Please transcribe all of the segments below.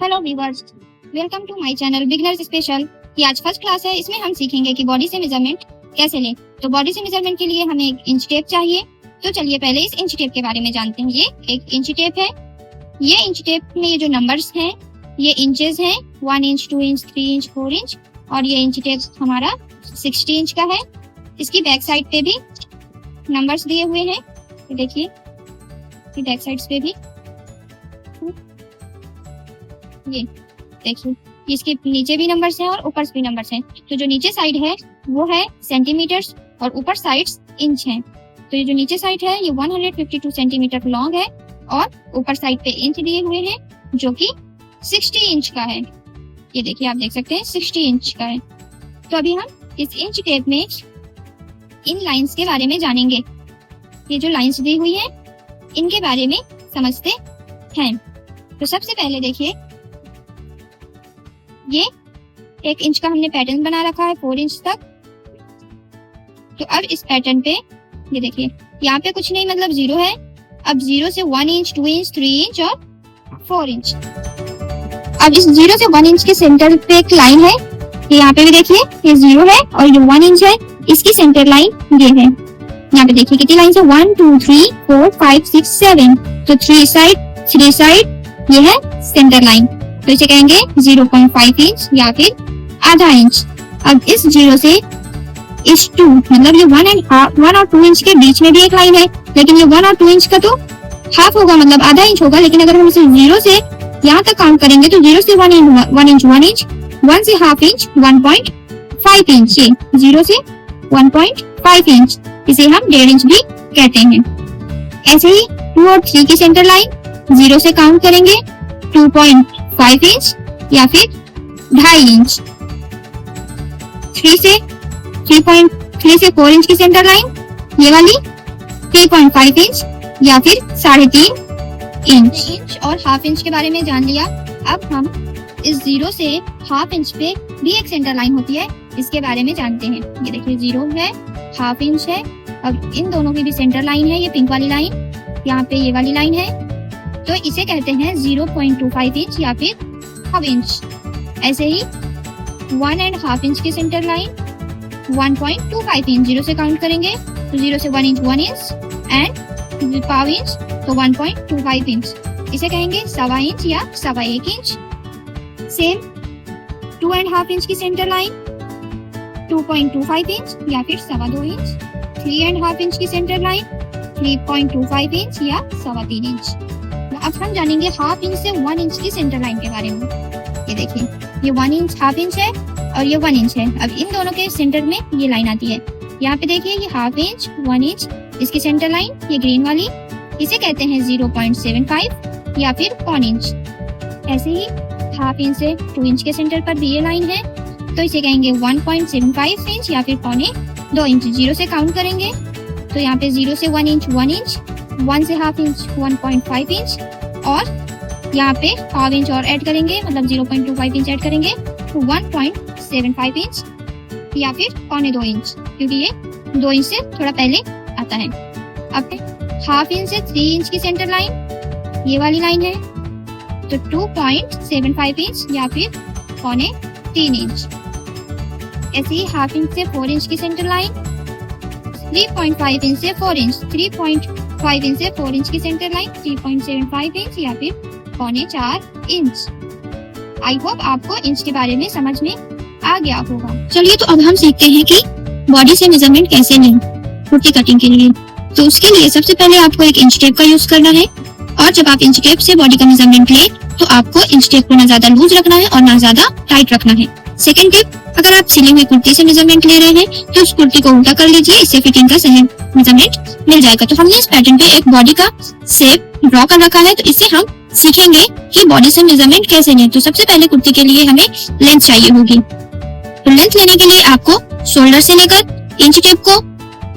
Hello viewers, welcome to my channel beginners special. ये आज first class है, इसमें हम सीखेंगे कि बॉडी से मेजरमेंट कैसे लें। तो बॉडी से मेजरमेंट के लिए हमें एक इंच टेप चाहिए। तो चलिए पहले इस इंच टेप के बारे में जानते हैं। ये एक इंच टेप है। ये इंच टेप में ये जो नंबर्स हैं ये इंचेस हैं, 1 इंच, 2 इंच, 3 इंच, 4 इंच। और ये इंच टेप हमारा 60 इंच का है। इसकी बैक साइड पे भी नंबर्स दिए हुए हैं, देखिए बैक साइड्स पे भी ये देखिए, इसके नीचे भी नंबर्स हैं और ऊपर भी नंबर्स हैं। तो जो नीचे साइड है वो है सेंटीमीटर्स और ऊपर साइड्स इंच हैं। तो ये जो नीचे साइड है ये 152 सेंटीमीटर लॉन्ग है और ऊपर साइड पे इंच दिए हुए हैं जो कि 60 इंच का है। ये देखिए, आप देख सकते हैं 60 इंच का है। तो अभी हम इस इंच टेप में इन लाइंस के बारे में जानेंगे। ये जो लाइंस दी हुई है इनके बारे में समझते हैं। तो सबसे पहले देखिए, ये 1 इंच का हमने पैटर्न बना रखा है 4 इंच तक। तो अब इस पैटर्न पे ये देखिए, यहाँ पे कुछ नहीं, मतलब 0 है। अब 0 से 1 इंच, 2 इंच, 3 इंच और 4 इंच। अब इस 0 से 1 इंच के सेंटर पे एक लाइन है। ये यहाँ पे भी देखिए, ये 0 है और ये 1 इंच है। इसकी सेंटर लाइन ये है। यहाँ पे देखिए कितनी लाइन है, 1 2 3 4 5 6 7। तो 3 साइड ये है सेंटर लाइन। तो इसे कहेंगे 0.5 इंच या फिर आधा इंच। अब इस 0 से इस 2, मतलब ये 1 और 2 इंच के बीच में भी एक लाइन है, लेकिन ये 1 और 2 इंच का तो हाफ होगा, मतलब आधा इंच होगा। लेकिन अगर हम इसे 0 से यहाँ तक काउंट करेंगे तो 0 से 1 इंच, 1 से हाफ इंच 1.5 इंच। ये 0 से 1.5 इंच, इसे हम 1.5 इंच भी कहते हैं। ऐसे ही 2 और 3 की सेंटर लाइन 0 से काउंट करेंगे 2.5 इंच या फिर 2.5 इंच। 3 से 4 इंच की सेंटर लाइन ये वाली 3.5 इंच या फिर 3.5 इंच। और हाफ इंच के बारे में जान लिया। अब हम इस 0 से हाफ इंच पे भी एक सेंटर लाइन होती है, इसके बारे में जानते हैं। ये देखिए 0 है, हाफ इंच है। अब इन दोनों की भी सेंटर लाइन है, ये पिंक वाली लाइन, यहाँ पे ये वाली लाइन है। तो इसे कहते हैं 0.25 इंच या फिर हाफ इंच। ऐसे ही 1.5 इंच की सेंटर लाइन 1.25 इंच। 0 से काउंट करेंगे तो 0 से 1 inch 1 inch and pav inch तो 1.25 इंच। इसे कहेंगे 1.25 इंच या 1.25 इंच। सेम 2.5 इंच की सेंटर लाइन 2.25 इंच या फिर 2.25 इंच। 3.5 इंच की सेंटर लाइन 3.25 इंच या 3.25 इंच। अब हम जानेंगे हाफ इंच से 1 इंच की सेंटर लाइन के बारे में। ये देखिए, ये 1 इंच हाफ इंच है और ये 1 इंच है। अब इन दोनों के सेंटर में ये लाइन आती है। यहाँ पे देखिए, ये हाफ इंच 1 इंच, इसकी सेंटर लाइन ये ग्रीन वाली, इसे कहते हैं 0.75 या फिर 1 इंच। ऐसे ही हाफ इंच से 2 इंच के सेंटर पर भी ये लाइन है, तो इसे कहेंगे 1.75 इंच या फिर 1.25 इंच। 0 से काउंट करेंगे तो यहाँ पे 0 से 1 इंच 1 इंच, 1 से हाफ इंच 1.5 इंच और यहाँ पे हाफ इंच और ऐड करेंगे, मतलब 0.25 इंच ऐड करेंगे तो 1.75 इंच या फिर 1.25 इंच, क्योंकि ये 2 इंच से थोड़ा पहले आता है। अब हाफ इंच से 3 इंच की सेंटर लाइन ये वाली लाइन है, तो 2.75 इंच या फिर 3 इंच। ऐसे ही हाफ इंच से 4 इंच की सेंटर लाइन 3.5 इंच से 4 इंच, 3.5 इंच से 4 इंच की सेंटर लाइन 3.75 इंच या फिर 4.25 इंच। आई होप आपको इंच के बारे में समझ में आ गया होगा। चलिए, तो अब हम सीखते हैं कि बॉडी से मेजरमेंट कैसे लें कुर्ती कटिंग के लिए। तो उसके लिए सबसे पहले आपको एक इंच टेप का यूज करना है। और जब आप इंच टेप से बॉडी का मेजरमेंट लें तो आपको इंच टेप को ना ज्यादा लूज रखना है और ना ज्यादा टाइट रखना है। सेकंड टिप, अगर आप सिली हुई कुर्ती से मेजरमेंट ले रहे हैं तो उस कुर्ती को उल्टा कर लीजिए, इससे फिटिंग का सही मेजरमेंट मिल जाएगा। तो हमने इस पैटर्न पे एक बॉडी का शेप ड्रॉ कर रखा है, तो इससे हम सीखेंगे कि बॉडी से मेजरमेंट कैसे लें। तो सबसे पहले कुर्ती के लिए हमें लेंथ चाहिए होगी। तो लेंथ लेने के लिए आपको शोल्डर से लेकर इंच टेप को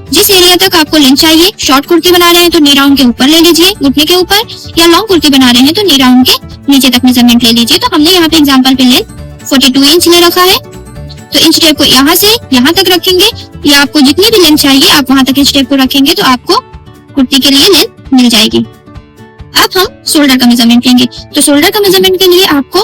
जिस एरिया तक आपको लेंथ चाहिए, शॉर्ट कुर्ती बना रहे हैं तो नी राउंड के ऊपर ले लीजिए, घुटने के ऊपर, या लॉन्ग कुर्ती बना रहे हैं तो नी राउंड के नीचे तक मेजरमेंट ले लीजिए। तो हमने यहाँ पे एग्जांपल पे लेंथ 42 इंच ले रखा है। तो इंच टेप को यहाँ से यहाँ तक रखेंगे, या आपको जितनी भी लेंथ चाहिए आप वहां तक इंच टेप को रखेंगे तो आपको कुर्ती के लिए लेंथ मिल जाएगी। अब हम शोल्डर का मेजरमेंट लेंगे। तो शोल्डर का मेजरमेंट के लिए आपको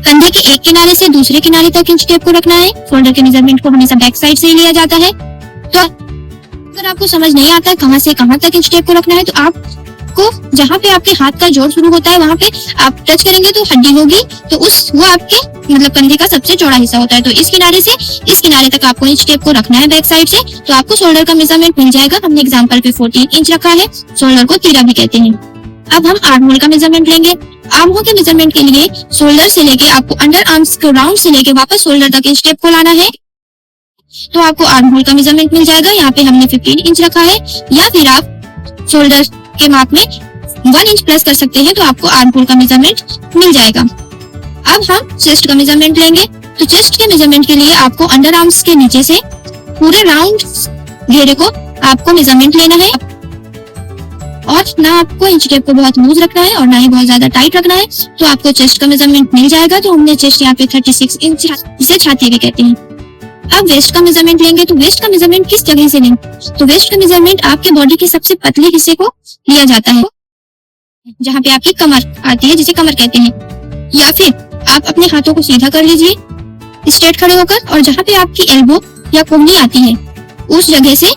कंधे के एक किनारे से दूसरे किनारे तक इंच टेप को रखना है। शोल्डर के मेजरमेंट को हमेशा बैक साइड से ही लिया जाता है। तो अगर आपको समझ नहीं आता है कहाँ से कहाँ तक इंच टेप को रखना है, तो आपको जहाँ पे आपके हाथ का जोड़ शुरू होता है वहाँ पे आप टच करेंगे तो हड्डी होगी, तो वो आपके मतलब कंधे का सबसे चौड़ा हिस्सा होता है। तो इस किनारे से इस किनारे तक आपको इंच टेप को रखना है बैक साइड से, तो आपको शोल्डर का मेजरमेंट मिल जाएगा। हमने एग्जाम्पल पे 14 इंच रखा है। शोल्डर को तीरा भी कहते हैं। अब हम आर्म होल का मेजरमेंट लेंगे। आर्म होल के मेजरमेंट के लिए शोल्डर से लेके आपको अंडर आर्म्स के राउंड से लेके वापस शोल्डर तक इंच टेप को लाना है, तो आपको आर्म होल का मेजरमेंट मिल जाएगा। यहाँ पे हमने 15 इंच रखा है, या फिर आप शोल्डर के माप में 1 इंच प्लस कर सकते हैं, तो आपको आर्म होल का मेजरमेंट मिल जाएगा। अब हम चेस्ट का मेजरमेंट लेंगे। तो चेस्ट के मेजरमेंट के लिए आपको अंडर आर्म्स के नीचे से पूरे राउंड घेरे को आपको मेजरमेंट लेना है, और ना आपको इंच टेप को बहुत लूज रखना है और ना ही बहुत ज्यादा टाइट रखना है, तो आपको चेस्ट का मेजरमेंट मिल जाएगा। तो हमने चेस्ट यहाँ पे 36 इंच, जिसे छाती भी कहते हैं। अब वेस्ट का मेजरमेंट लेंगे। तो वेस्ट का मेजरमेंट किस जगह से लेंगे? तो वेस्ट का मेजरमेंट आपके बॉडी के सबसे पतले हिस्से को लिया जाता है, जहाँ पे आपकी कमर आती है, जिसे कमर कहते हैं। या फिर आप अपने हाथों को सीधा कर लीजिए स्ट्रेट खड़े होकर, और जहाँ पे आपकी एल्बो या कोहनी आती है उस जगह से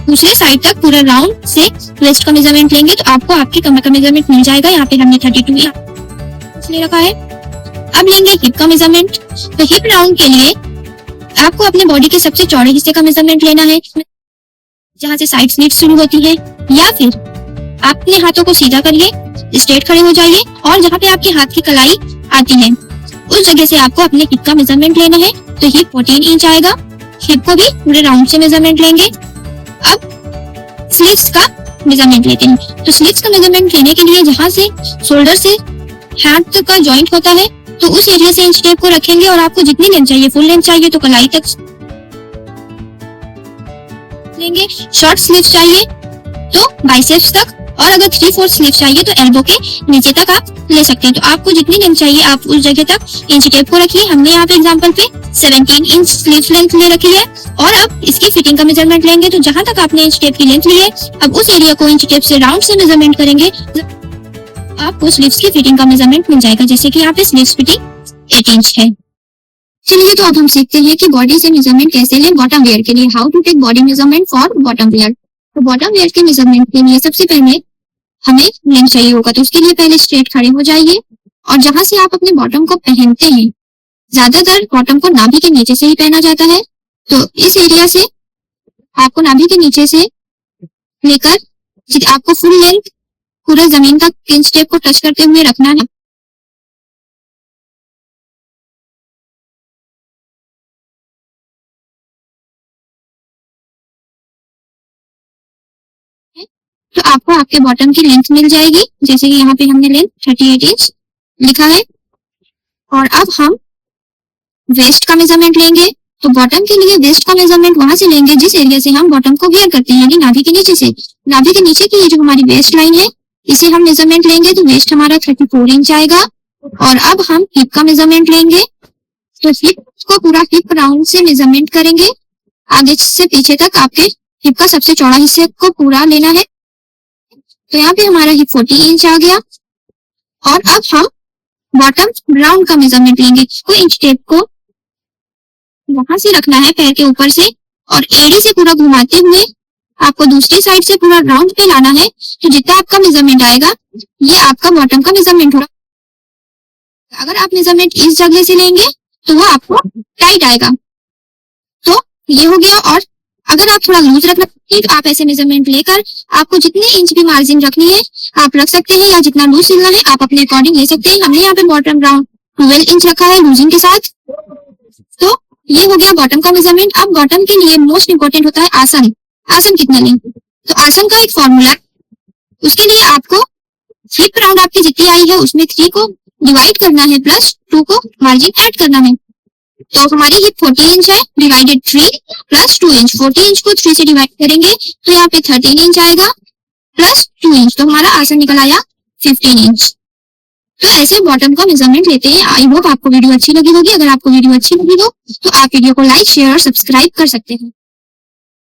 दूसरे साइड तक पूरा राउंड से वेस्ट का मेजरमेंट लेंगे, तो आपको आपकी कमर का मेजरमेंट मिल जाएगा। यहाँ पे हमने 32 ले रखा है। अब लेंगे हिप का मेजरमेंट। तो हिप राउंड के लिए आपको अपने बॉडी के सबसे चौड़े हिस्से का मेजरमेंट लेना है, जहाँ से साइड स्लिट शुरू होती है। या फिर अपने हाथों को सीधा करिए, स्ट्रेट खड़े हो जाइए, और जहाँ पे आपके हाथ की कलाई आती है उस जगह से आपको अपने हिप का मेजरमेंट लेना है। तो हिप 14 इंच आएगा। हिप को भी पूरे राउंड से मेजरमेंट लेंगे। अब स्लीव्स का मेजरमेंट लेते हैं। तो स्लीव्स का मेजरमेंट लेने के लिए जहाँ से शोल्डर से हाथ का जॉइंट होता है, तो उस एरिया से इंच टेप को रखेंगे, और आपको जितनी लेंथ चाहिए, फुल लेंथ चाहिए तो कलाई तक लेंगे। शॉर्ट स्लीव चाहिए तो बाइसेप्स तक, और अगर 3/4 स्लीव चाहिए तो एल्बो के नीचे तक आप ले सकते हैं। तो आपको जितनी लेंथ चाहिए आप उस जगह तक इंच टेप को रखिए। हमने यहाँ पे एग्जांपल पे 17 इंच स्लीव लेंथ ले रखी है। और अब इसकी फिटिंग का मेजरमेंट लेंगे। तो जहां तक आपने इंच टेप की लेंथ ली है, अब उस एरिया को इंच टेप से राउंड से मेजरमेंट करेंगे, आपको स्लीव्स की फिटिंग का मेजरमेंट मिल जाएगा। जैसे कि यहाँ पे स्लीव्स फिटिंग 8 इंच है। चलिए, तो अब हम सीखते हैं कि बॉडी से मेजरमेंट कैसे लें बॉटम वेयर के लिए। How to take body measurement for bottom wear. तो बॉटम वेयर के मेजरमेंट के लिए सबसे पहले हमें लेंथ चाहिए होगा, तो उसके लिए पहले स्ट्रेट खड़े हो जाइए, और जहां से आप अपने बॉटम को पहनते हैं, ज्यादातर बॉटम को नाभि के नीचे से ही पहना जाता है, तो इस एरिया से आपको नाभि के नीचे से लेकर आपको फुल लेंथ पूरे जमीन तक इंच टेप को टच करते हुए रखना है। तो आपको आपके बॉटम की लेंथ मिल जाएगी। जैसे कि यहाँ पे हमने लेंथ 38 इंच लिखा है। और अब हम वेस्ट का मेजरमेंट लेंगे। तो बॉटम के लिए वेस्ट का मेजरमेंट वहां से लेंगे जिस एरिया से हम बॉटम को वेयर करते हैं, यानी नाभि के नीचे से। नाभि के नीचे की जो हमारी वेस्ट लाइन है, इसे हम मेजरमेंट लेंगे। तो वेस्ट हमारा 34 इंच आएगा। और अब हम हिप का मेजरमेंट लेंगे। तो हिप को पूरा हिप राउंड से मेजरमेंट करेंगे, आगे से पीछे तक आपके हिप का सबसे चौड़ा हिस्से को पूरा लेना है। तो यहाँ पे हमारा हिप 40 इंच आ गया। और अब हम बॉटम राउंड का मेजरमेंट लेंगे। तो इंच टेप को वहां से रखना है पैर के ऊपर से, और एड़ी से पूरा घुमाते हुए आपको दूसरी साइड से पूरा राउंड पे लाना है। तो जितना आपका मेजरमेंट आएगा, ये आपका बॉटम का मेजरमेंट होगा। अगर आप मेजरमेंट इस जगह से लेंगे तो वो आपको टाइट आएगा। तो ये हो गया। और अगर आप थोड़ा लूज रखना है, तो आप ऐसे मेजरमेंट लेकर आपको जितने इंच भी मार्जिन रखनी है आप रख सकते हैं, या जितना लूज सिलना है आप अपने अकॉर्डिंग ले सकते हैं। हमने यहाँ पे बॉटम राउंड 12 इंच रखा है लूजिंग के साथ। तो ये हो गया बॉटम का मेजरमेंट। अब बॉटम के लिए मोस्ट इंपोर्टेंट होता है आसन। आसन कितना लें? तो आसन का एक फॉर्मूला, उसके लिए आपको हिप राउंड आपकी जितनी आई है उसमें 3 को डिवाइड करना है, प्लस 2 को मार्जिन ऐड करना है। तो हमारी हिप 40 इंच है, डिवाइडेड 3 प्लस 2 इंच। 40 इंच को 3 से डिवाइड करेंगे तो यहाँ पे 13 इंच आएगा प्लस 2 इंच। तो हमारा आसन निकल आया 15 इंच। तो ऐसे बॉटम का मेजरमेंट लेते हैं। आई होप आपको वीडियो अच्छी लगी होगी। अगर आपको वीडियो अच्छी लगी हो तो आप वीडियो को लाइक, शेयर और सब्सक्राइब कर सकते हैं।